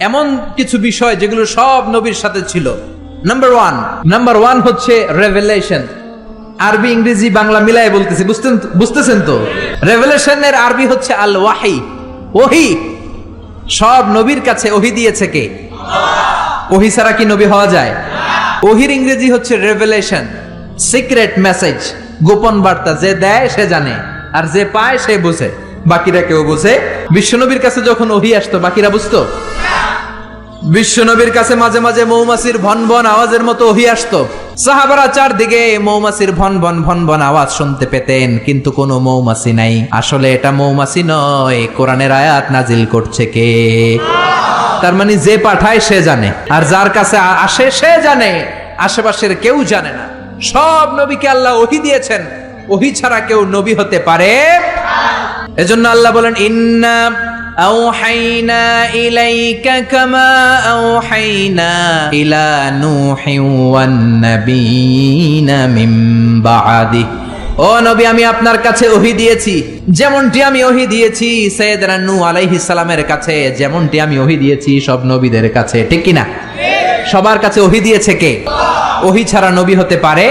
এমন কিছু বিষয় যেগুলো সব নবীর সাথে ছিল। নাম্বার ওয়ান হচ্ছে রেভেলেশন। আরবি ইংরেজি বাংলা মিলাই বলতেছি, বুঝতেছেন তো? রেভেলেশনের আরবি হচ্ছে আল ওয়াহি, ওহি। সব নবীর কাছে ওহি দিয়েছে কে? ওহি ছাড়া কি নবী হওয়া যায়? ওহির ইংরেজি হচ্ছে রেভেলেশন, সিক্রেট মেসেজ, গোপন বার্তা। যে দেয় সে জানে, আর যে পায় সে বুঝে, বাকিরা কেউ বুঝে। বিশ্বনবীর কাছে যখন ওহি আসতো বাকিরা বুঝতো? বিশ্বনবীর কাছে মাঝে মাঝে মৌমাছির ভন ভন আওয়াজের মতো ওহি আসতো। সাহাবারা চারদিকে মৌমাছির ভন ভন ভন ভন আওয়াজ শুনতে পেতেন, কিন্তু কোনো মৌমাছি নাই। আসলে এটা মৌমাছি নয়, কোরআনের আয়াত নাজিল করছে কে? তার মানে যে পাঠায় সে জানে, আর যার কাছে আসে সে জানে, আশেপাশের কেউ জানে না। সব নবীকে আল্লাহ ওহি দিয়েছেন, ওহি ছাড়া কেউ নবী হতে পারে। এজন্য আল্লাহ বলেন, ইন্না আওহাইনা ইলাইকা কামা আওহাইনা ইলা নূহিন ওয়ান নাবিয়িনা মিন বা'দি। ও নবী, আমি আপনার কাছে ওহী দিয়েছি যেমনটি আমি ওহী দিয়েছি সাইয়েদনা নূহ আলাইহিস সালামের কাছে, যেমনটি আমি ওহী দিয়েছি সব নবীদের কাছে। ঠিক কি না? সবার কাছে ওহী দিয়েছে কে? ওহী ছাড়া নবী হতে পারে?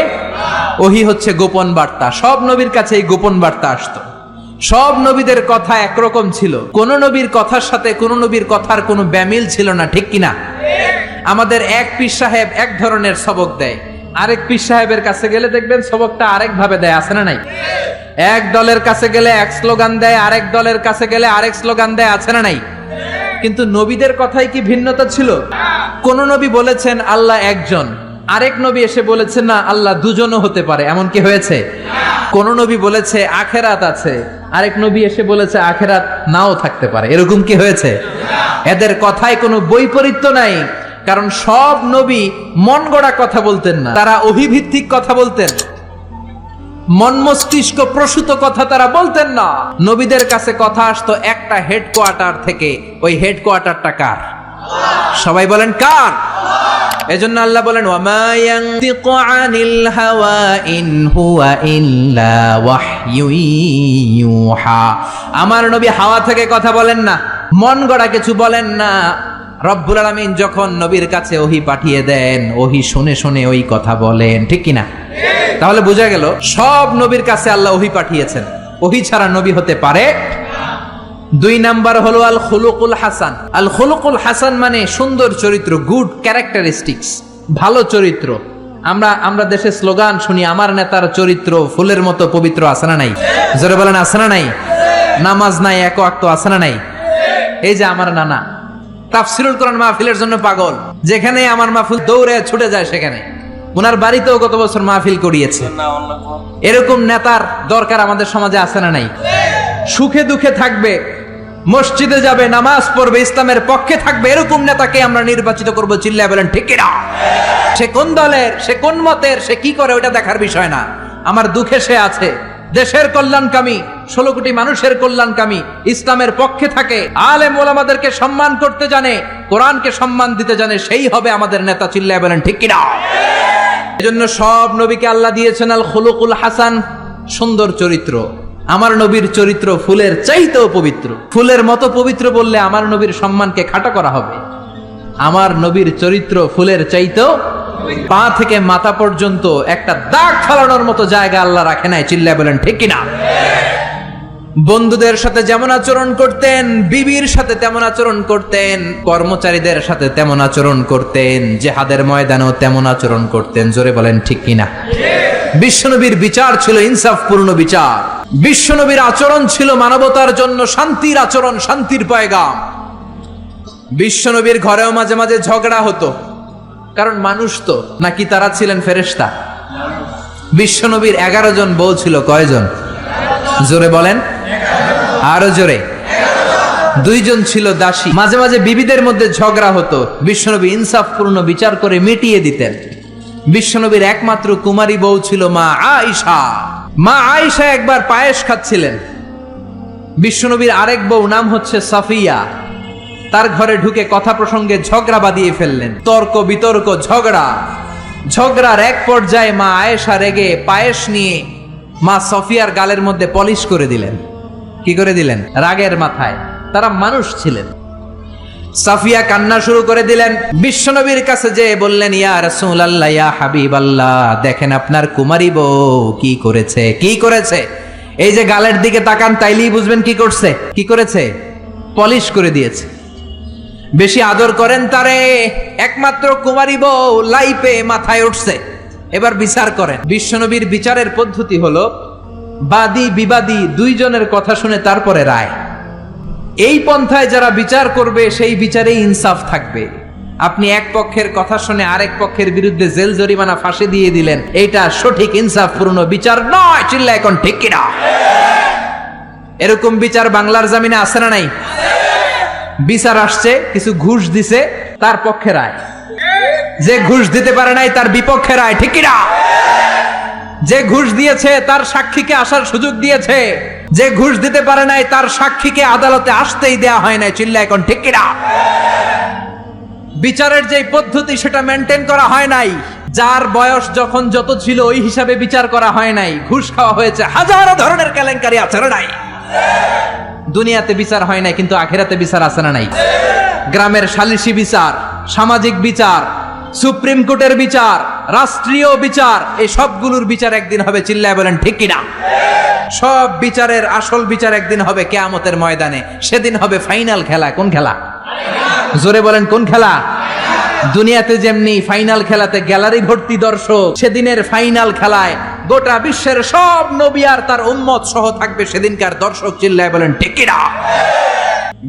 ওহী হচ্ছে গোপন বার্তা। সব নবীর কাছে এই গোপন বার্তা আসতো। সব নবীদের কথা একরকম ছিল, কোন নবীর কথার সাথে কোন নবীর কথার কোনো ব্যামিল ছিল না। ঠিক কিনা? আমাদের এক পীর সাহেব এক ধরনের সবক দেয়, আরেক পীর সাহেবের কাছে গেলে দেখবেন সবকটা আরেক ভাবে দেয়, আছে না নাই? এক দলের কাছে গেলে এক স্লোগান দেয়, আরেক দলের কাছে গেলে আরেক স্লোগান দেয়, আছে না নাই? কিন্তু নবীদের কথাই কি ভিন্নতা ছিল? কোন নবী বলেছেন আল্লাহ একজন, আরেক নবী এসে বলেছেন না আল্লাহ দুজনও হতে পারে, এমন কি হয়েছে? কোন নবী বলেছে আখেরাত আছে, আরেক নবী এসে বলেছে আখেরাত নাও থাকতে পারে, এরকম কি হয়েছে? এদের কথায় কোনো বৈপরীত্য নাই, কারণ সব নবী মন গড়া কথা বলতেন না, তারা অভিভিত্তিক কথা বলতেন, মন মস্তিষ্ক প্রসূত কথা তারা বলতেন না। নবীদের কাছে কথা আসতো একটা হেডকোয়ার্টার থেকে। ওই হেডকোয়ার্টারটা কার? সবাই বলেন কার? এজন্য আল্লাহ বলেন, ওয়ামা ইয়ানতিকু আনিল হাওয়া ইন হুয়া ইল্লা ওয়াহয়ুন ইউহা। আমার নবী হাওয়া থেকে কথা বলেন না, মন গড়া কিছু বলেন না। রব্বুল আলামিন যখন নবীর কাছে ওহী পাঠিয়ে দেন, ওহী শুনে শুনে ওই কথা বলেন। ঠিক কি না? তাহলে বোঝা গেল সব নবীর কাছে আল্লাহ ওহী পাঠিয়েছেন, ওহী ছাড়া নবী হতে পারে। দুই নাম্বার হলো আল খুলুকুল হাসান। আল খুলুকুল হাসান মানে সুন্দর চরিত্র, গুড ক্যারেক্টারিস্টিক্স, ভালো চরিত্র। আমরা দেশে স্লোগান শুনি, আমার নেতার চরিত্র ফুলের মতো পবিত্র, আছে না নাই? জোরে বলেন, আছে না নাই? নামাজ নাই, এক ওয়াক্ত, আছে না নাই? এই যে আমার নানা তাফসীরুল কোরআন মাহফিলের জন্য পাগল, যেখানে আমার মাহফিল দৌড়ে ছুটে যায় সেখানে। ওনার বাড়িতেও গত বছর মাহফিল করিয়েছে। এরকম নেতার দরকার আমাদের সমাজে, আছে না নাই? সুখে দুঃখে থাকবে, মসজিদে যাবে, নামাজ পড়বে, ইসলামের পক্ষে থাকবে, এরকম নেতাকে আমরা নির্বাচিত করবো। চিল্লায় বলেন ঠিক কিনা? সে কোন দলের, সে কোন মতের, সে কি করে, ওটা দেখার বিষয় না। আমার দুঃখে সে আছে, দেশের কল্যাণকামী, 16 কোটি মানুষের কল্যাণকামী, ইসলামের পক্ষে থাকে, আলেম ওলামাদেরকে সম্মান করতে জানে, কোরআনকে সম্মান দিতে জানে, সেই হবে আমাদের নেতা। চিল্লায় বলেন ঠিক কিনা? এজন্য সব নবীকে আল্লাহ দিয়েছেন আল খুলুকুল হাসান, সুন্দর চরিত্র। আমার নবীর চরিত্র ফুলের চাইতেও পবিত্র। ফুলের মতো পবিত্র বললে আমার নবীর সম্মানকে খাটো করা হবে। আমার নবীর চরিত্র ফুলের চাইতেও, পা থেকে মাথা পর্যন্ত একটা দাগ ফেলানোর মতো জায়গা আল্লাহ রাখে নাই। চিল্লায় বলেন ঠিক কিনা? বন্ধুদের সাথে যেমন আচরণ করতেন, বিবির সাথে তেমন আচরণ করতেন, কর্মচারীদের সাথে তেমন আচরণ করতেন, জিহাদের ময়দানেও তেমন আচরণ করতেন। জোরে বলেন ঠিক কিনা? বিশ্বনবীর বিচার ছিল ইনসাফপূর্ণ বিচার। বিশ্বনবীর আচরণ ছিল মানবতার জন্য শান্তির আচরণ, শান্তির পয়গাম। বিশ্বনবীর ঘরেও মাঝে মাঝে ঝগড়া হতো, কারণ মানুষ তো, নাকি তারা ছিলেন ফেরেশতা? বিশ্বনবীর 11 জন বউ ছিল, কয়জন? জোরে বলেন, আরো জোরে। 2 জন ছিল দাসী। মাঝে মাঝে বিবিদের মধ্যে ঝগড়া হতো, বিশ্বনবী ইনসাফপূর্ণ বিচার করে মিটিয়ে দিতেন। বিশ্বনবীর একমাত্র কুমারী বউ ছিল মা আয়েশা। মা আয়েশা একবার পায়েস খাচ্ছিলেন। বিশ্বনবীর আরেক বউ নাম হচ্ছে সাফিয়া, তার ঘরে ঢুকে কথা প্রসঙ্গে ঝগড়া বাঁধিয়ে ফেললেন। তর্ক বিতর্ক, ঝগড়ার এক পর্যায়ে মা আয়েশা রেগে পায়েস নিয়ে মা সফিয়ার গালের মধ্যে পলিশ করে দিলেন। কি করে দিলেন? রাগের মাথায়। তারা মানুষ ছিলেন। সাফিয়া কান্না শুরু করে দিলেন। বিশ্বনবীর কাছে যে বললেন, ইয়া রাসূলুল্লাহ, ইয়া হাবিবাল্লাহ, দেখেন আপনার কুমারী বউ কি করেছে, কি করেছে। এই যে গালের দিকে তাকান, তাইলেই বুঝবেন কি করছে, কি করেছে। পলিশ করে দিয়েছে। বেশি আদর করেন তারে, একমাত্র কুমারী বউ লাইপে মাথায় উঠছে। এবার বিচার করেন। বিশ্বনবীর বিচারের পদ্ধতি হলো বাদী বিবাদী দুইজনের কথা শুনে তারপরে রায়। এই পন্থায় যারা বিচার করবে সেই বিচারে ইনসাফ থাকবে। আপনি এক পক্ষের কথা শুনে আরেক পক্ষের বিরুদ্ধে জেল জরিমানা ফাঁসি দিয়ে দিলেন, এটা সঠিক ইনসাফপূর্ণ বিচার নয়। চিল্লা এখন ঠিক কিনা? এরকম বিচার বাংলার জমিনে আছে না নাই? বিচার আসছে, কিছু ঘুষ দিছে, তার পক্ষে রায়। যে ঘুষ দিতে পারে নাই তার বিপক্ষে রায়, ঠিক কিনা? যে ঘুষ দিয়েছে তার সাক্ষীকে আসার সুযোগ দিয়েছে, যে ঘুষ দিতে পারে নাই তার সাক্ষীকে আদালতে আসতেই দেয়া হয় নাই। চিল্লা এখন ঠিক কিনা? বিচারের যে পদ্ধতি সেটা মেনটেন করা হয় নাই। যার বয়স যখন যত ছিল ওই হিসাবে বিচার করা হয় নাই। ঘুষ খাওয়া হয়েছে, হাজারো ধরনের কেলেঙ্কারি আছে না নাই? দুনিয়াতে বিচার হয় নাই, কিন্তু আখিরাতে বিচার আছে না নাই? গ্রামের সালিশি বিচার, সামাজিক বিচার, সুপ্রিম কোর্টের বিচার, রাষ্ট্রীয় বিচার, এই সবগুলোর বিচার একদিন হবে। চিল্লায় বলেন ঠিক কিনা? সব বিচারের আসল বিচার একদিন হবে কিয়ামতের ময়দানে। সেদিন হবে ফাইনাল খেলা। কোন খেলা? জোরে বলেন কোন খেলা? দুনিয়াতে যেমনি ফাইনাল খেলাতে গ্যালারি ভর্তি দর্শক, সেদিনের ফাইনাল খেলায় গোটা বিশ্বের সব নবী আর তার উম্মত সহ থাকবে সেদিনকার দর্শক। চিল্লায় বলেন ঠিক কিনা?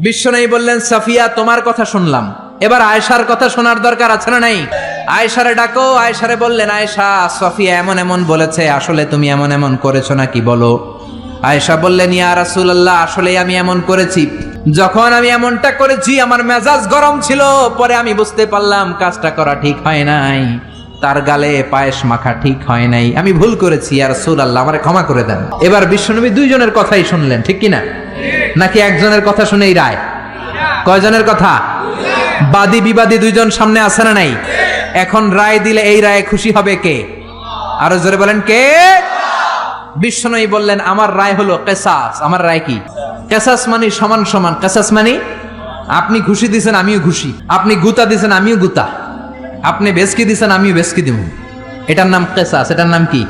বিশ্বনবী বললেন, সাফিয়া তোমার কথা শুনলাম, এবার আয়েশার কথা শোনার দরকার আছে না নাই? আয়েশারে ডাকো। আয়েশারে বললেন, আয়েশা, সাফিয়া এমন এমন বলেছে, আসলে তুমি এমন এমন করেছো নাকি বলো। আয়েশা বললেন, ইয়া রাসূলুল্লাহ, আসলে আমি এমন করেছি। যখন আমি এমনটা করেছি আমার মেজাজ গরম ছিল, পরে আমি বুঝতে পারলাম কাজটা করা ঠিক হয় নাই, তার গালে পায়েস মাখা ঠিক হয় নাই, আমি ভুল করেছি, ইয়া রাসূলুল্লাহ আমারে ক্ষমা করে দেন। এবার বিশ্বনবী দুইজনের কথাই শুনলেন, ঠিক কিনা? নাকি একজনের কথা শুনেই রায়? কয়জনের কথা? বাদী বিবাদী দুইজন সামনে আছে না নাই? এখন রায় দিলে এই রায়ে খুশি হবে কে? আরো জোরে বলেন কে? বিশ্বনবী বললেন, আমার রায় হলো কিসাস। আমার রায় কি? কিসাস মানে সমান সমান। কিসাস মানে আপনি খুশি দিছেন আমিও খুশি, আপনি গুতা দিছেন আমিও গুতা, আপনি বেসকি দিছেন আমিও বেসকি দিব, এটার নাম কিসাস। এটার নাম কি?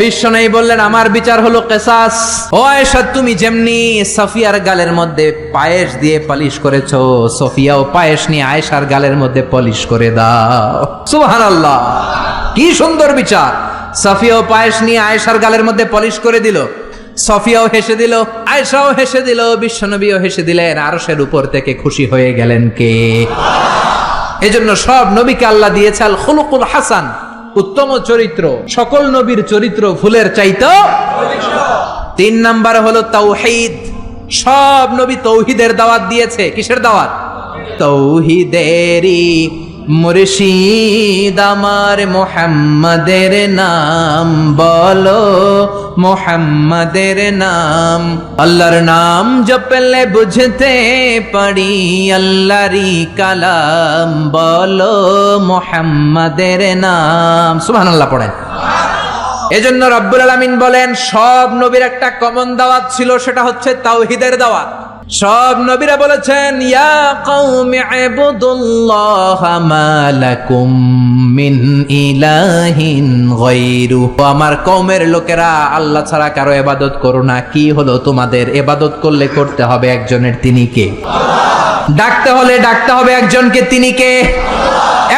বিশ্বনবী বললেন, আমার বিচার হলো কিসাস। ও আয়েশা, তুমি যেমনি সাফিয়ার গালের মধ্যে পায়েস দিয়ে পলিশ করেছো, সাফিয়াও পায়েস নিয়ে আয়েশার গালের মধ্যে পলিশ করে দাও। সুবহানাল্লাহ, কি সুন্দর বিচার। সাফিয়াও পায়েস নিয়ে আয়েশার গালের মধ্যে পলিশ করে দিল। সাফিয়াও হেসে দিল, আয়েশাও হেসে দিল, বিশ্বনবীও হেসে দিলেন। আরশের উপর থেকে খুশি হয়ে গেলেন কে? এজন্য সব নবীকে আল্লাহ দিয়েছে আল খুলুকুল হাসান, উত্তম চরিত্র। সকল নবীর চরিত্র ফুলের চাইতেও। 3 নাম্বার হলো তাওহীদ। সব নবী তৌহিদের দাওয়াত দিয়েছে। কিসের দাওয়াত? তৌহিদেরই মুর্শিদ আমার মুহাম্মাদের নাম বলো, মুহাম্মাদের নাম। আল্লাহর নাম জপলে বুঝতে পারি আল্লাহরই কালাম বলো, মুহাম্মাদের নাম। সুবহানাল্লাহ পড়েন। এজন্য রব্বুল আলামিন বলেন, সব নবীর একটা কমন দাওয়াত ছিল, সেটা হচ্ছে তাওহীদের দাওয়াত। সব নবীরা বলেছেন, ইয়া কওমি ইবুদুল্লাহা মা লাকুম মিন ইলাহিন গায়রু। আমার কওমের লোকেরা আল্লাহ ছাড়া কারো ইবাদত করো না। কি হলো তোমাদের? ইবাদত করলে করতে হবে একজনের, তিনি কে? ডাকতে হলে ডাকতে হবে একজনকে, তিনি কে?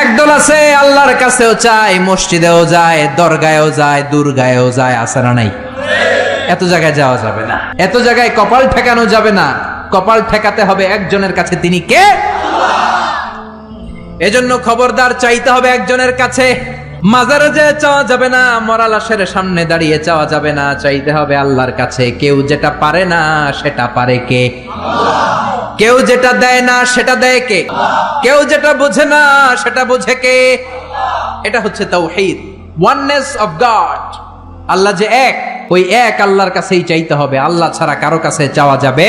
একদল আছে আল্লাহর কাছেও চায়, মসজিদেও যায়, দরগায়ও যায়, দুর্গায়ও যায়, আছে না নাই? এত জায়গায় যাওয়া যাবে না, এত জায়গায় কপাল ঠেকানো যাবে না। কপাল ঠেকাতে হবে একজনের কাছে, তিনি কে? এজন্য খবরদার, চাইতে হবে একজনের কাছে। মাজারে যে চাওয়া যাবে না, মরা লাশের সামনে দাঁড়িয়ে চাওয়া যাবে না, চাইতে হবে আল্লাহর কাছে। কেউ যেটা পারে না সেটা পারে কে? কেউ যেটা দেয় না সেটা দেয় কে? কেউ যেটা বোঝে না সেটা বোঝে কে? এটা হচ্ছে তাওহীদ, ওয়াননেস অফ গড। আল্লাহ যে এক, ওই এক আল্লাহর কাছেই চাইতে হবে। আল্লাহ ছাড়া কারো কাছে চাওয়া যাবে?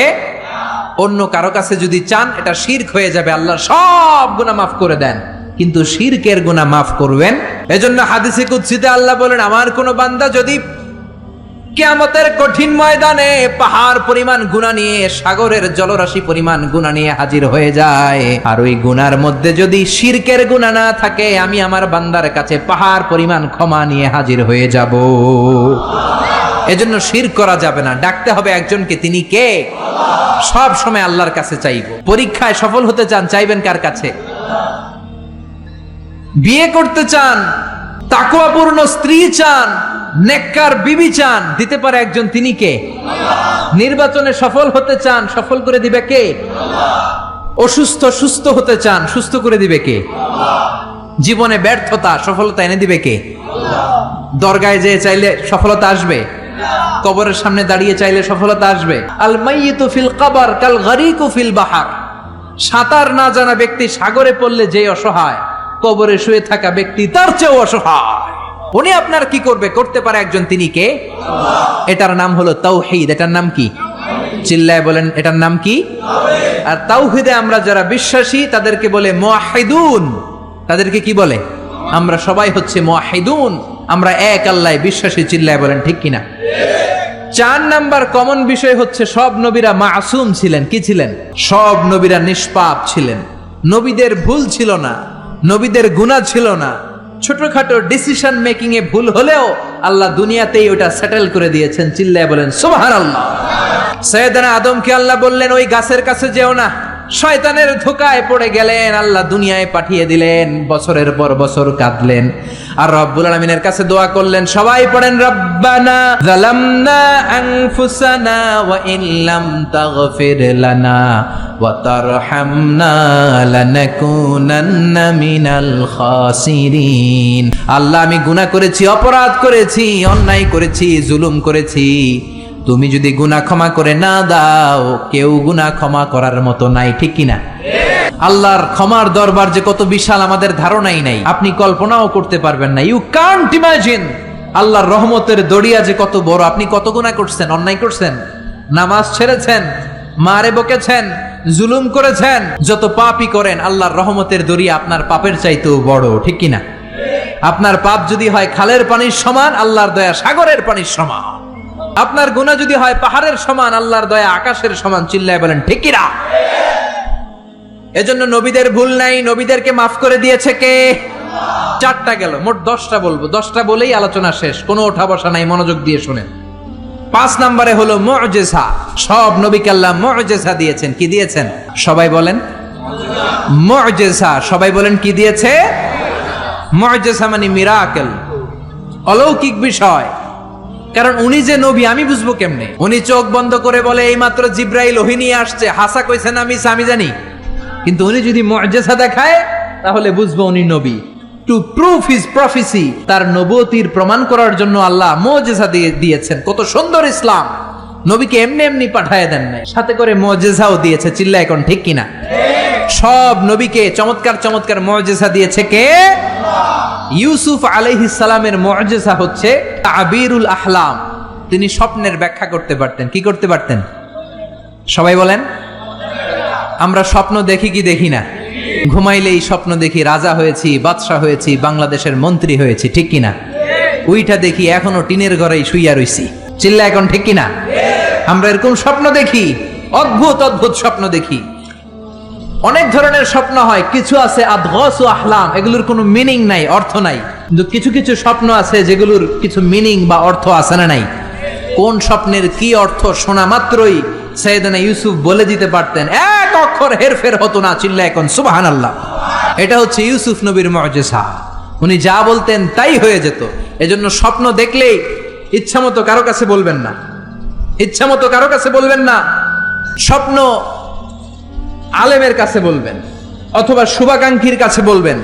অন্য কারো কাছে যদি চান এটা শিরক হয়ে যাবে। আল্লাহ সব গুনাহ মাফ করে দেন, কিন্তু শিরকের গুনাহ মাফ করবেন। এজন্য হাদিসে কুদসিতে আল্লাহ বলেন, আমার কোন বান্দা যদি কিয়ামতের কঠিন ময়দানে পাহাড় পরিমাণ গুনাহ নিয়ে, সাগরের জলরাশি পরিমাণ গুনাহ নিয়ে হাজির হয়ে যায়। আর ওই গুনার মধ্যে যদি শিরকের গুনাহ না থাকে, আমি আমার বান্দার কাছে পাহাড় পরিমাণ ক্ষমা নিয়ে হাজির হয়ে যাব। এজন্য শিরক করা যাবে না, ডাকতে হবে একজনকে, তিনি কে? সব সময় আল্লাহর কাছে চাইব। পরীক্ষায় সফল হতে চান, চাইবেন কার কাছে? বিয়ে করতে চান, তাকওয়াপূর্ণ স্ত্রী চান, নেককার বিবি চান, দিতে পারে একজন, তিনি কে? নির্বাচনে সফল হতে চান, সফল করে দিবে কে? অসুস্থ সুস্থ হতে চান, সুস্থ করে দিবে কে? জীবনে ব্যর্থতা, সফলতা এনে দিবে কে? দরগায় যেয়ে চাইলে সফলতা আসবে? কবরের সামনে দাঁড়িয়ে চাইলে সফলতা আসবে? আল মাইয়িতু ফিল কবর কাল গরিকু ফিল বাহর। সাঁতার না জানা ব্যক্তি সাগরে পড়লে যে অসহায়, কবরে শুয়ে থাকা ব্যক্তি তার চেয়েও অসহায়। উনি আপনার কি করবে? করতে পারে একজন, তিনি কে? এটার নাম হলো তাওহীদ। এটার নাম কি? চিল্লায় বলেন, এটার নাম কি? আর তাওহীদে আমরা যারা বিশ্বাসী তাদেরকে বলে মুওয়াহিদুন। তাদেরকে কি বলে? আমরা সবাই হচ্ছে মুওয়াহিদুন, আমরা এক আল্লাহয় বিশ্বাসী। চিল্লায় বলেন ঠিক কিনা? 4 নাম্বার কমন বিষয় হচ্ছে সব নবীরা মাসুম ছিলেন। কি ছিলেন? সব নবীরা নিষ্পাপ ছিলেন। নবীদের ভুল ছিল না, নবীদের গুনাহ ছিল না। ছোটখাটো ডিসিশন মেকিং এ ভুল হলেও আল্লাহ দুনিয়াতেই ওটা সেটেল করে দিয়েছেন। চিল্লায় বলেন সুবহানাল্লাহ। সৈয়দনা আদমকে আল্লাহ বললেন ওই গাছের কাছে যেও না, শয়তানের ধোকায় পড়ে গেলেন, আল্লাহ দুনিয়ায় পাঠিয়ে দিলেন। বছরের পর বছর কাঁদলেন আর রব্বুল আলামিনের কাছে দোয়া করলেন। সবাই পড়েন, রব্বানা যালামনা আনফুসানা ওয়া ইল্লাম তাগফির লানা ওয়া তারহামনা লানাকুনান্না মিনাল খাসিরিন। আল্লাহ, আমি গুনাহ করেছি, অপরাধ করেছি, অন্যায় করেছি, জুলুম করেছি। তুমি যদি গুনাহ ক্ষমা করে না দাও, কেউ গুনাহ ক্ষমা করার মতো নাই। ঠিক কিনা? আল্লাহর ক্ষমার দরবার যে কত বিশাল আমাদের ধারণাই নাই, আপনি কল্পনাও করতে পারবেন না। You can't imagine. আল্লাহর রহমতের দরিয়া যে কত বড়। আপনি কত গুনাহ করছেন, অন্যায় করছেন, নামাজ ছেড়েছেন, মারে বকেছেন, জুলুম করেছেন, যত পাপই করেন, আল্লাহর রহমতের দরিয়া আপনার পাপের চাইতেও বড়। ঠিক কিনা? আপনার পাপ যদি হয় খালের পানির সমান, আল্লাহর দয়া সাগরের পানির সমান। আপনার গুনাহ যদি হয় পাহাড়ের সমান, আল্লাহর দয়া আকাশের সমান। চিল্লায় বলেন ঠিক কিনা? এজন্য নবীদের ভুল নাই, নবীদেরকে মাফ করে দিয়েছে কে? 4টা গেল, মোট 10টা বলবো। 10টা বলেই আলোচনা শেষ, কোনো ওঠা বসা নাই, মনোযোগ দিয়ে শুনেন। 5 নম্বরে হলো মুজিজা। সব নবীকে আল্লাহ মুজিজা দিয়েছেন। কি দিয়েছেন? সবাই বলেন মুজিজা। সবাই বলেন কি দিয়েছে? মুজিজা মানে মিরাকেল, অলৌকিক বিষয়। কারণ উনি যে নবী আমি বুঝবো কেমনে? উনি চোখ বন্ধ করে বলে এইমাত্র জিব্রাইল ওহী নিয়ে আসছে, হাসা কইছেন আমি জানি। কিন্তু উনি যদি মুজিজা দেখায় তাহলে বুঝবো উনি নবী। টু প্রুভ হিজ প্রফেসি, তার নবুয়তির প্রমাণ করার জন্য আল্লাহ মুজিজা দিয়েছেন। কত সুন্দর ইসলাম! নবীকে এমনি এমনি পাঠায় দেন নাই, সাথে করে মুজিজাও দিয়েছে। চিল্লা এখন ঠিক কিনা? সব নবীকে চমৎকার চমৎকার মুজিজা দিয়েছে কে? ইউসুফ আলাইহিস সালামের মুজিজা হচ্ছে তাবিরুল আহলাম। তিনি স্বপ্নের ব্যাখ্যা করতে পারতেন। কি করতে পারতেন? সবাই বলেন। আমরা স্বপ্ন দেখি কি দেখি না? ঘুমাইলেই স্বপ্ন দেখি রাজা হয়েছি, বাদশা হয়েছি, বাংলাদেশের মন্ত্রী হয়েছি। ঠিক কিনা? ওইটা দেখি এখনো টিনের ঘরেই শুইয়া রইছি। চিল্লা এখন ঠিক কিনা? আমরা এরকম স্বপ্ন দেখি, অদ্ভুত অদ্ভুত স্বপ্ন দেখি। অনেক ধরনের স্বপ্ন হয়, কিছু আছে আদগাসু আহলাম, এগুলোর কোনো মিনিং নাই, অর্থ নাই। কিন্তু কিছু কিছু স্বপ্ন আছে যেগুলোর কিছু মিনিং বা অর্থ আছে না নাই? কোন স্বপ্নের কি অর্থ শোনা মাত্রই সাইয়েদনা ইউসুফ বলে দিতে পারতেন, এক অক্ষর হেরফের হতো না। চিল্লা এখন সুবহানাল্লাহ। এটা হচ্ছে ইউসুফ নবীর মুজিজা। উনি যা বলতেন তাই হয়ে যেত। এজন্য স্বপ্ন দেখলেই ইচ্ছামতো কারো কাছে বলবেন না, ইচ্ছামতো কারো কাছে বলবেন না। স্বপ্ন আলেমের কাছে বলবেন অথবা শুভাকাঙ্ক্ষীর কাছে বলবেন।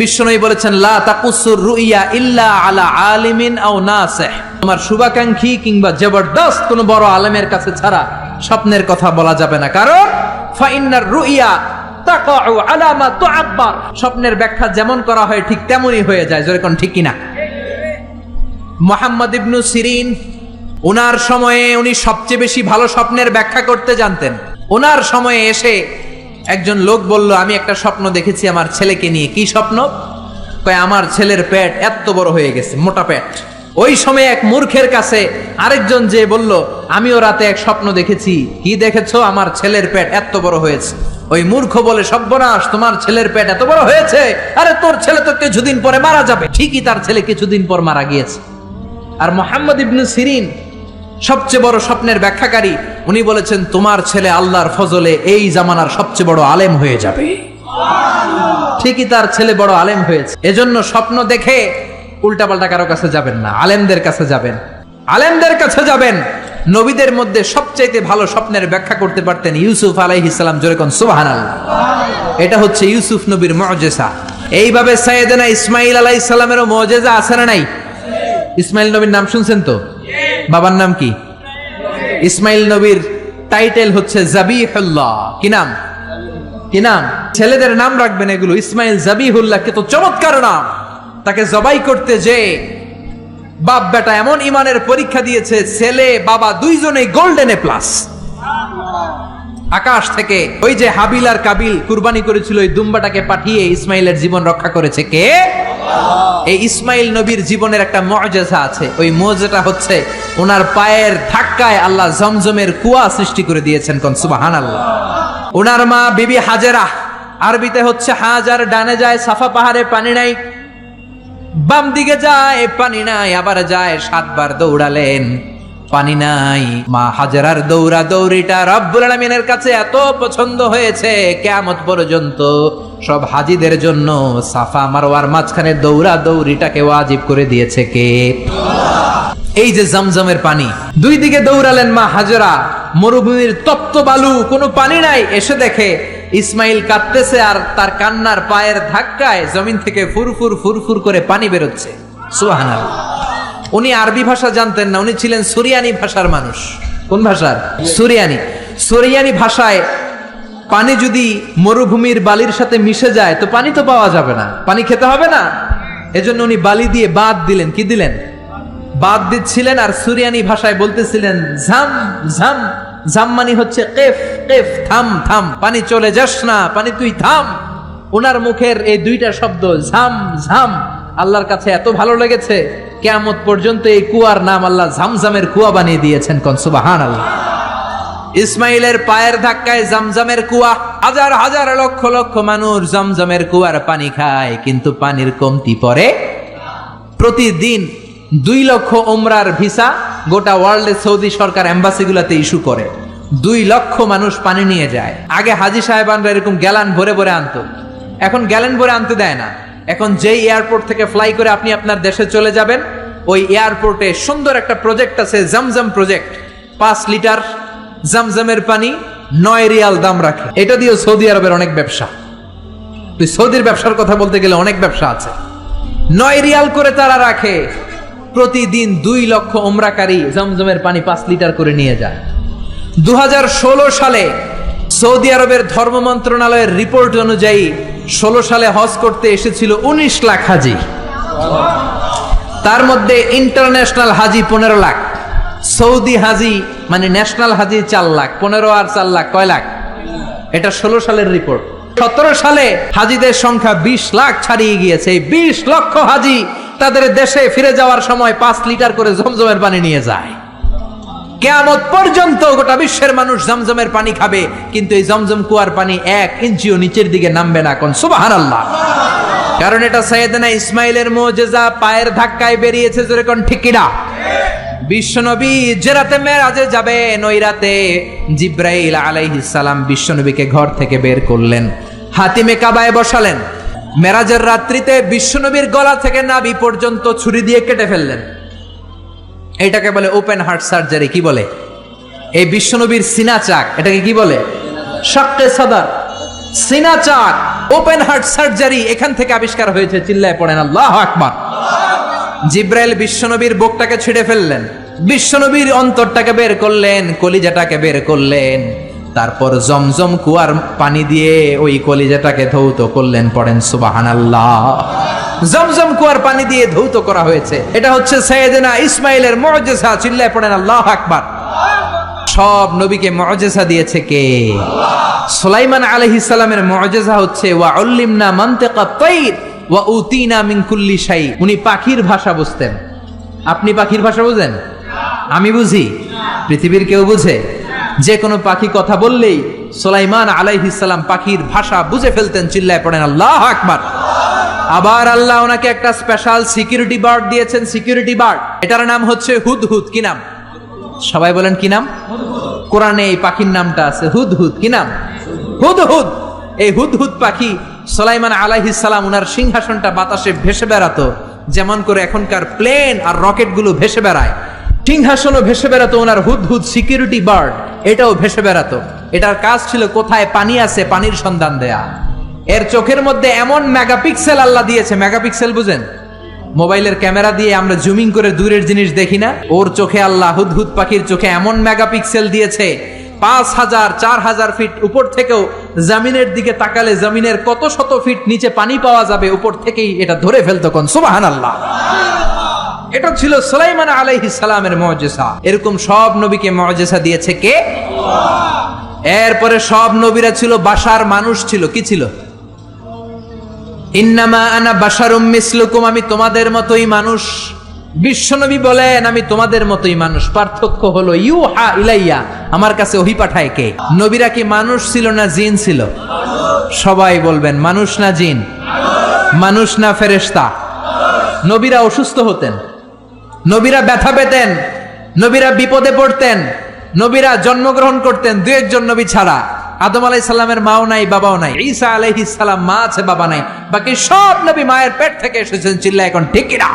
বিশ্বনবী বলেছেন, লা তাকুসুর রুইয়া ইল্লা আলা আলিমিন আও নাসিহ। তোমার শুভাকাঙ্ক্ষী কিংবা জবরদস্ত কোন বড় আলেমের কাছে ছাড়া স্বপ্নের কথা বলা যাবে না। কারণ ফাইন্নার রুইয়া তাকাউ আলা মা তুআব্বার। স্বপ্নের ব্যাখ্যা যেমন করা হয় ঠিক তেমনই হয়ে যায়। জোরে কোন ঠিক কিনা? মুহাম্মদ ইবনে সিরিন, ওনার সময়ে উনি সবচেয়ে বেশি ভালো স্বপ্নের ব্যাখ্যা করতে জানতেন। ওনার সময়ে এসে একজন লোক বলল, আমি একটা স্বপ্ন দেখেছি আমার ছেলেকে নিয়ে। কি স্বপ্ন? কয় আমার ছেলের পেট এত বড় হয়ে গেছে, মোটা পেট। ওই সময় এক মূর্খের কাছে আরেকজন যে বলল, আমিও রাতে এক স্বপ্ন দেখেছি। কি দেখেছো? আমার ছেলের পেট এত বড় হয়েছে। ওই মূর্খ বলে, সর্বনাশ, তোমার ছেলের পেট এত বড় হয়েছে? আরে তোর ছেলে তো কিছুদিন পরে মারা যাবে। ঠিকই তার ছেলে কিছুদিন পর মারা গিয়েছে। আর মুহাম্মদ ইবনে সিরিন সবচেয়ে বড় স্বপ্নের ব্যাখ্যাকারী, উনি বলেছেন তোমার ছেলে আল্লাহর ফজলে এই জামানার সবচেয়ে বড় আলেম হয়ে যাবে। ঠিকই তার ছেলে বড় আলেম হয়েছে। এজন্য স্বপ্ন দেখে উল্টাপাল্টা কারো কাছে যাবেন না, আলেমদের কাছে যাবেন। আলেমদের কাছে যাবেন। নবীদের মধ্যে সবচাইতে ভালো স্বপ্নের ব্যাখ্যা করতে পারতেন ইউসুফ আলাইহিস সালাম। জোরে কোন সুবহানাল্লাহ। এটা হচ্ছে ইউসুফ নবীর মুজিজা। এইভাবে সাইয়েদনা ইসমাঈল আলাইহিস সালামেরও মুজিজা আছে না নাই? ইসমাইল নবীর নাম শুনছেন তো? বাবার নাম কি? ইসমাইল নবীর টাইটেল হচ্ছে জাবিহুল্লাহ। কি নাম? কি নাম? ছেলেদের নাম রাখবেন এগুলো। ইসমাইল জাবিহুল্লাহ, কত চমৎকার নাম। তাকে জবাই করতে যে বাপ বেটা এমন ইমানের পরীক্ষা দিয়েছে, ছেলে বাবা দুইজনেই গোল্ডেন এ প্লাস। আকাশ থেকে ওই যে হাবিল আর কাবিল কুরবানি করেছিল, ওই দুম্বাটাকে পাঠিয়ে ইসমাইলের জীবন রক্ষা করেছে কে? এই ইসমাইল নবীর জীবনের একটা মুজিজা আছে। ওই মুজিজাটা হচ্ছে ওনার পায়ের ধাক্কায় আল্লাহ জমজমের কুয়া সৃষ্টি করে দিয়েছেন। কোন সুবহানাল্লাহ। ওনার মা বিবি হাজেরা, আরবিতে হচ্ছে হাজার, ডানে যায় সাফা পাহাড়ে পানি নাই, বাম দিকে যায় পানি নাই, আবার যায় 7 বার দৌড়ালেন, পানি নাই। মা হাজেরার দৌড়া দৌড়িটা রব্বুল আলামিনের কাছে এত পছন্দ হয়েছে, কিয়ামত পর্যন্ত সব হাজীদের জন্য সাফা মারওয়ার মাঝখানে দৌড়া দৌড়িটাকে ওয়াজিব করে দিয়েছে কে? এই যে জমজমের পানি। দুই দিকে দৌড়ালেন মা হাজেরা, মরুভূমির তপ্ত বালু, কোনো পানি নাই। এসে দেখে ইসমাইল কাঁদতেছে আর তার কান্নার পায়ের ধাক্কায় জমিন থেকে ফুরফুর ফুরফুর করে পানি বেরোচ্ছে। সুবহানাল্লাহ। উনি আরবি ভাষা জানতেন না, উনি ছিলেন সুরিয়ানি ভাষার মানুষ। কোন ভাষার? সুরিয়ানি। সুরিয়ানি ভাষায় পানি যদি মরুভূমির বালির সাথে মিশে যায় তো পানি তো পাওয়া যাবে না, পানি খেতে হবে না। এজন্য উনি বালি দিয়ে বাদ দিলেন। কি দিলেন? বাদ দিচ্ছিলেন। আর সুরিয়ানি ভাষায় বলতেছিলেন ঝাম ঝাম। ঝাম মানে হচ্ছে কেফ কেফ, থাম থাম, পানি চলে যাস না, পানি তুই থাম। ওনার মুখের এই দুইটা শব্দ ঝাম ঝাম আল্লাহর কাছে এত ভালো লেগেছে, কিয়ামত পর্যন্ত এই কুয়ার নাম আল্লাহ ঝামঝামের কুয়া বানিয়ে দিয়েছেন। কোন সুবহানাল্লাহ। ইসমাইলের পায়ের ধাক্কায় জমজমের কুয়া। হাজার হাজার লক্ষ লক্ষ মানুষ জমজমের কুয়ার পানি খায়, কিন্তু পানির কমতি পড়ে। প্রতিদিন 2 লক্ষ উমরার ভিসা গোটা ওয়ার্ল্ডে সৌদি সরকার এম্বাসিগুলোতে ইস্যু করে। 2 লক্ষ মানুষ পানি নিয়ে যায়। আগে হাজী সাহেবানরা এরকম গ্যালান ভরে ভরে আনতো, এখন গ্যালান ভরে আনতে দেয় না। এখন যেই এয়ারপোর্ট থেকে ফ্লাই করে আপনি আপনার দেশে চলে যাবেন, ওই এয়ারপোর্টে সুন্দর একটা প্রজেক্ট আছে, জমজম প্রজেক্ট। 5 লিটার জমজমের পানি 9 রিয়াল দাম রাখে। এটা দিয়ে সৌদি আরবের অনেক ব্যবসা। তুই সৌদির ব্যবসার কথা বলতে গেলে অনেক ব্যবসা আছে। 9 রিয়াল করে তারা রাখে। প্রতিদিন 2 লক্ষ উমরাকারী জমজমের পানি 5 লিটার করে নিয়ে যায়। 2016 সালে সৌদি আরবের ধর্ম মন্ত্রণালয়ের রিপোর্ট অনুযায়ী 16 সালে হজ করতে এসেছিল 19 লাখ হাজি। তার মধ্যে ইন্টারন্যাশনাল হাজি 15 লাখ, সৌদি হাজি মানে ন্যাশনাল হাজি 4 লাখ। 15 আর 4 লাখ কয় লাখ? এটা 16 সালের রিপোর্ট। 17 সালে হাজিদের সংখ্যা 20 লাখ ছাড়িয়ে গিয়েছে। এই 20 লক্ষ হাজি তাদের দেশে ফিরে যাওয়ার সময় 5 লিটার করে জমজমের পানি নিয়ে যায়। কিয়ামত পর্যন্ত গোটা বিশ্বের মানুষ জমজমের পানি খাবে, কিন্তু এই জমজম কুয়ার পানি 1 ইঞ্চিও নিচের দিকে নামবে না। কোন সুবহানাল্লাহ। কারণ এটা সাইয়েদনা ইসমাইলের মুজিজা, পায়ের ধাক্কায় বেরিয়েছে। জোরে কোন ঠিক কিনা? বিশ্বনবী যে রাতে মেরাজে যাবেন, ওই রাতে জিব্রাইল আলাইহিস সালাম বিশ্বনবীকে ঘর থেকে বের করলেন, হাতিমে কাবায় বসালেন। মেরাজের রাত্রিতে বিশ্বনবীর গলা থেকে নাভি পর্যন্ত ছুরি দিয়ে কেটে ফেললেন। এটাকে বলে ওপেন হার্ট সার্জারি। কি বলে? এই বিশ্বনবীর সিনা চাক, এটাকে কি বলে? শাক্কে সাদর, সিনা চাক, ওপেন হার্ট সার্জারি এখান থেকে আবিষ্কার হয়েছে। চিল্লায় পড়েন আল্লাহু আকবার। জিব্রাইল বিশ্বনবীর বুকটাকে ছিঁড়ে ফেললেন, বিশ্বনবীর অন্তরটাকে বের করলেন, কলিজাটাকে বের করলেন। তারপর জমজম কুয়ার পানি দিয়ে ওই কলিজাটাকে ধৌত করলেন। পড়েন সুবহানাল্লাহ। জমজম কুয়ার পানি দিয়ে ধৌত করা হয়েছে। এটা হচ্ছে সাইয়েদনা ইসমাইলের মুজিজা। চিল্লায় পড়েন আল্লাহু আকবার। সব নবীকে মুজিজা দিয়েছে কে? সুলাইমান আলাইহিস সালামের মুজিজা হচ্ছে ওয়া উল্লিমনা মানতিকাত তাইর ওয়া উতিনা মিন কুল্লি শাই। উনি পাখির ভাষা বুঝতেন। আপনি পাখির ভাষা বুঝেন? আমি বুঝি? পৃথিবীর কেউ বুঝে? যে কোনো পাখি কথা বললেই সুলাইমান আলাইহিস সালাম পাখির ভাষা বুঝে ফেলতেন। চিল্লায় পড়েন আল্লাহু আকবার। আবার আল্লাহ ওনাকে একটা স্পেশাল সিকিউরিটি বার্ড দিয়েছেন, সিকিউরিটি বার্ড। এটার নাম হচ্ছে হুদহুদ। কি নাম? সবাই বলেন কি নাম? কোরআনে এই পাখির নামটা আছে হুদহুদ। কি নাম? হুদহুদ। এই হুদহুদ পাখি সুলাইমান আলাইহিস সালাম ওনার সিংহাসনটা বাতাসে ভেসে বেড়াতো, যেমন করে এখনকার প্লেন আর রকেট গুলো ভেসে বেড়ায়। সিংহাসনও ভেসে বেড়াতো ওনার হুদহুদ সিকিউরিটি বার্ড, এটাও ভেসে বেড়াতো। এটার কাজ ছিল কোথায় পানি আছে পানির সন্ধান দেয়া। এর চোখের মধ্যে এমন মেগাপিক্সেল আল্লাহ দিয়েছে। মেগাপিক্সেল বুঝেন? মোবাইলের ক্যামেরা দিয়ে আমরা জুমিং করে দূরের জিনিস দেখি না, ওর চোখে আল্লাহ হুদহুদ পাখির চোখে এমন মেগাপিক্সেল দিয়েছে 5000 4000 ফিট উপর থেকেও জমিনের দিকে তাকালে জমিনের কত শত ফিট নিচে পানি পাওয়া যাবে, উপর থেকেই এটা ধরে ফেলতো। কোন সুবহানাল্লাহ। এটা ছিল সুলাইমান আলাইহিস সালামের মুজিজা। এরকম সব নবীকে মুজিজা দিয়েছে কে? এরপরে সব নবীরা ছিল বাশার, মানুষ ছিল। কি ছিল? ইন্নামা আনা বাশারুম মিসলুকুম, আমি তোমাদের মতোই মানুষ। বিশ্বনবী বলেন আমি তোমাদের মতোই মানুষ, পার্থক্য হলো ইউহা ইলাইয়া, আমার কাছে ওহী পাঠায় কে। নবীরা কি মানুষ ছিল না জিন ছিল? সবাই বলবেন মানুষ না জিন? মানুষ না ফেরেশতা? নবীরা অসুস্থ হতেন, নবীরা ব্যথা পেতেন, নবীরা বিপদে পড়তেন, নবীরা জন্মগ্রহণ করতেন দু একজন নবী ছাড়া। আদম আলাইহিস সালামের মাও নাই, বাবাও নাই। ঈসা আলাইহিস সালাম মা আছে, বাবা নাই। বাকি সব নবী মায়ের পেট থেকে এসেছেন। চিল্লায় এখন ঠিক কিনা?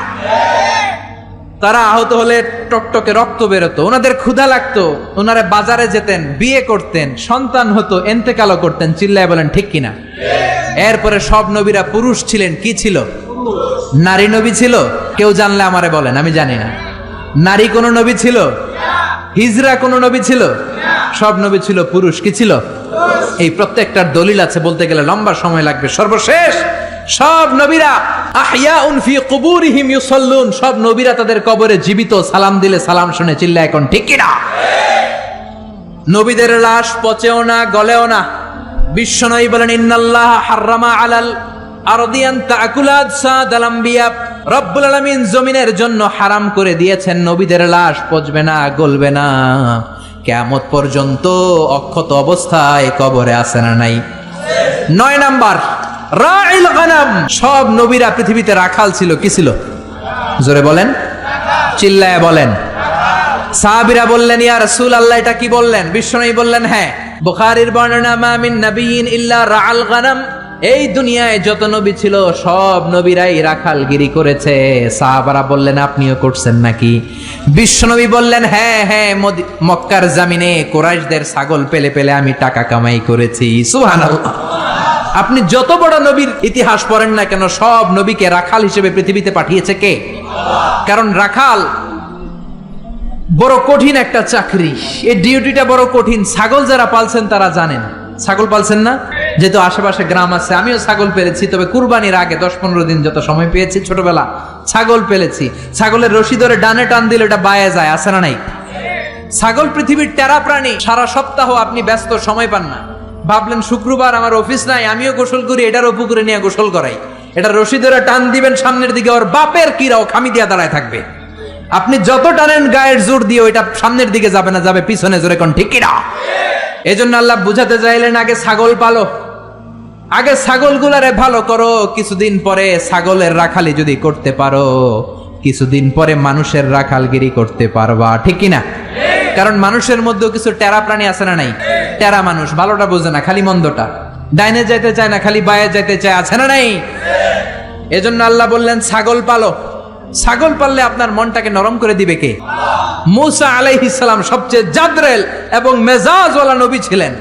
তারা আহত হলে টকটকে রক্ত বেরোতো, ওনাদের ক্ষুধা লাগতো, ওনারা বাজারে যেতেন, বিয়ে করতেন, সন্তান হতো, এন্তেকালও করতেন। চিল্লায় বলেন ঠিক কিনা? এরপরে সব নবীরা পুরুষ ছিলেন। কি ছিল? নারী নবী ছিল? কেউ জানলে আমারে বলেন, আমি জানি না। নারী কোন নবী ছিল? হিজরা কোন নবী ছিল? সব নবী ছিল পুরুষ। কি ছিল? এই প্রত্যেকটার দলিল আছে, বলতে গেলে লম্বা সময় লাগবে। সর্বশেষ সব নবীরা আহইয়াউন ফি কুবুরিহিম ইউসাল্লুন, সব নবীরা তাদের কবরে জীবিত, সালাম দিলে সালাম শুনে। চিল্লায় এখন ঠিক কিনা? নবীদের লাশ পচেও না, গলেও না। বিশ্বনবী বলেন ইন্নাল্লাহ হাররামা আলাল আরদিয়ান তাকুলাদ সাদাল আম্বিয়া, রব্বুল আলামিন জমিনের জন্য হারাম করে দিয়েছেন নবীদের লাশ পচবে না, গলবে না, কিয়ামত পর্যন্ত অক্ষত অবস্থায় কবরে আছে না নাই? 9 নাম্বার রাইল গানাম, সব নবীরা পৃথিবীতে রাখাল ছিল। কি ছিল? জোরে বলেন, চিল্লায় বলেন। সাহাবীরা বললেন ইয়া রাসূলুল্লাহ এটা কি বললেন? বিশ্বনবী বললেন হ্যাঁ, বুখারীর বর্ণনা মা মিন নাবিয়িন ইল্লা রাআল গানাম, এই দুনিয়ায় যত নবী ছিল সব নবীরাই রাখালগিরি করেছে। সাহাবারা বললেন আপনিও করছেন নাকি? বিশ্বনবী বললেন হ্যাঁ হ্যাঁ, মক্কার জমিনে কুরাইশদের ছাগল পেলে পেলে আমি টাকা কামাই করেছি। সুবহানাল্লাহ। আপনি যত বড় নবীর ইতিহাস পড়েন না কেন, সব নবীকে রাখাল হিসেবে পৃথিবীতে পাঠিয়েছে কে? কারণ রাখাল বড় কঠিন একটা চাকরি, এই ডিউটিটা বড় কঠিন। ছাগল যারা পালছেন তারা জানেন। ছাগল পালছেন না? যেহেতু আশেপাশে গ্রাম আছে, আমিও ছাগল পেলেছি, তবে কুরবানির আগে 10-15 দিন যত সময় পেয়েছি ছোটবেলা ছাগল পেলেছি। ছাগলের রশি ধরে ডানে টান দিলে এটা বায়ে যায়, আছে না নাই? ছাগল পৃথিবীর টেরা প্রাণী। সারা সপ্তাহ আপনি ব্যস্ত, সময় পান না। ভাবলেন শুক্রবার আমার অফিস নাই, আমিও গোসল করি, এটারও পুকুরে নিয়ে গোসল করাই। এটা রশি ধরে টান দিবেন সামনের দিকে, ওর বাপের কিরাও খামি দিয়া দাঁড়ায় থাকবে। আপনি যত টানেন গায়ের জোর দিয়ে ওইটা সামনের দিকে যাবে না, যাবে পিছনে। জোরে কোন ঠিক কিনা? এজন্য আল্লাহ বুঝাতে চাইলেন আগে ছাগল পালো, আগে ছাগলগুলারে ভালো করো। কিছুদিন পরে ছাগলের রাখালি যদি করতে পারো, কিছুদিন পরে মানুষের রাখালগিরি করতে পারবা। ঠিক কিনা? কারণ মানুষের মধ্যেও কিছু টেরা প্রাণী আছে না নাই? টেরা মানুষ ভালোটা বোঝে না, খালি মন্দটা। ডাইনে যাইতে চায় না, খালি বায়ে যাইতে চায়, আছে না নাই? এজন্য আল্লাহ বললেন ছাগল পালো। ছাগল পাললে আপনার মনটাকে নরম করে দিবে কে? মূসা আলাইহিস সালাম সবচেয়ে জাদরেল এবং মেজাজওয়ালা নবী ছিলেন।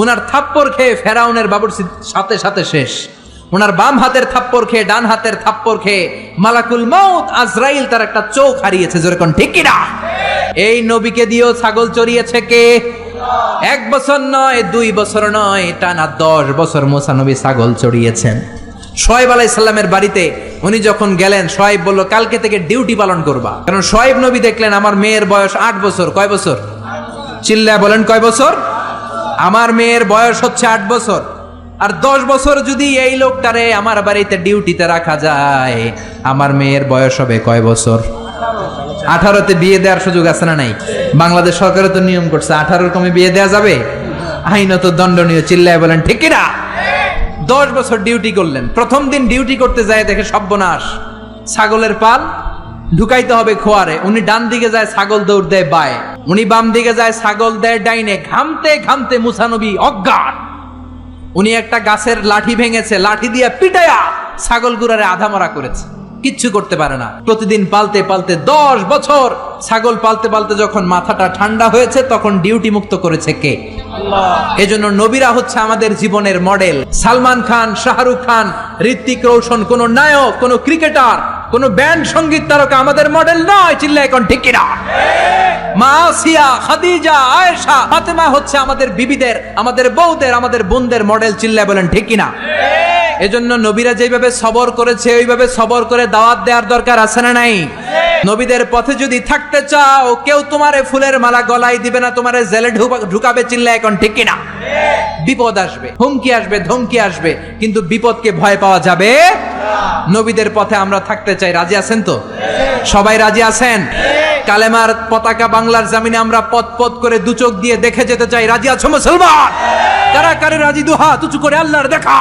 উনার থাপ্পড় খেয়ে ফেরাউনের বাবুর্চির সাথে সাথে শেষ। উনার বাম হাতের থাপ্পড় খেয়ে, ডান হাতের থাপ্পড় খেয়ে মালাকুল মাউত আজরাইল তার একটা চোখ হারিয়েছে। যেরকম ঠিক কিনা? এই নবীকে দিয়েও ছাগল চড়িয়েছে কে? 1 বছর নয়, 2 বছর নয়, টানা 10 বছর মূসা নবী ছাগল চড়িয়েছেন। শোয়েব আলাইহিস সালামের বাড়িতে উনি যখন গেলেন, শোয়েব বলল কালকে থেকে ডিউটি পালন করবা। কারণ শোয়েব নবী দেখলেন আমার মেয়ের বয়স 8 বছর। কয় বছর? চিল্লায় বলেন কয় বছর? আমার মেয়ের বয়স হচ্ছে 8 বছর। আর 10 বছর যদি এই লোকটারে আমার বাড়িতে ডিউটিতে রাখা যায়, আমার মেয়ের বয়স হবে কয় বছর? 18তে বিয়ে দেওয়ার সুযোগ আছে না নাই? বাংলাদেশ সরকারও তো নিয়ম করছে 18 কমে বিয়ে দেওয়া যাবে, আইনত দণ্ডনীয়। চিল্লায় বলেন ঠিক কি না? 10 বছর ডিউটি করলেন, প্রথম দিন ডিউটি করতে যায় দেখে সর্বনাশ, ছাগলের পাল ঢুকাইতে হবে খোয়ারে। উনি ডান দিকে যায়, ছাগল দৌড় দেয় বায়ে, উনি বাম দিকে যায়, ছাগল দেয় ডাইনে। ঘামতে ঘামতে মুসা নবী অজ্ঞান। উনি একটা গাছের লাঠি ভেঙেছে, লাঠি দিয়ে পিটায়া ছাগল গুড়ারে আধা মরা করেছে, কিচ্ছু করতে পারে না। প্রতিদিন পালতে পালতে 10 বছর ছাগল পালতে পালতে যখন মাথাটা ঠান্ডা হয়েছে, তখন ডিউটি মুক্ত করেছে কে? আল্লাহ। এজন্য নবীরা হচ্ছে আমাদের জীবনের মডেল। সালমান খান, শাহরুখ খান, ঋত্বিক রোশন কোন নায়ক, কোন ক্রিকেটার, কোন ব্যান্ড সঙ্গীত তারকা আমাদের মডেল নয়। চিল্লায় এখন ঠিক কিনা? মা আসিয়া, খাদিজা, আয়েশা, ফাতেমা হচ্ছে আমাদের বিবিদের, আমাদের বউদের, আমাদের বোনদের মডেল। চিল্লায় বলেন ঠিক কিনা? এজন্য নবীরা যেভাবে সবর করেছে, ওইভাবে সবর করে দাওয়াত দেওয়ার দরকার আছে না নাই? নবীদের পথে যদি থাকতে চাও, কেউ তোমারে ফুলের মালা গলায় দিবে না, তোমারে জেলে ঢুকাবে। চিল্লায় এখন ঠিক কিনা? বিপদ আসবে, হুমকি আসবে, ধমকি আসবে, কিন্তু বিপদকে ভয় পাওয়া যাবে না। নবীদের পথে আমরা থাকতে চাই। রাজি আছেন তো? সবাই রাজি আছেন? কালেমার পতাকা বাংলার জমিনে আমরা পথ পথ করে দু চোখ দিয়ে দেখে যেতে চাই। রাজি আছো মুসলমান? কারা কারে রাজি? দুহাত উঁচু করে আল্লাহর দেখা।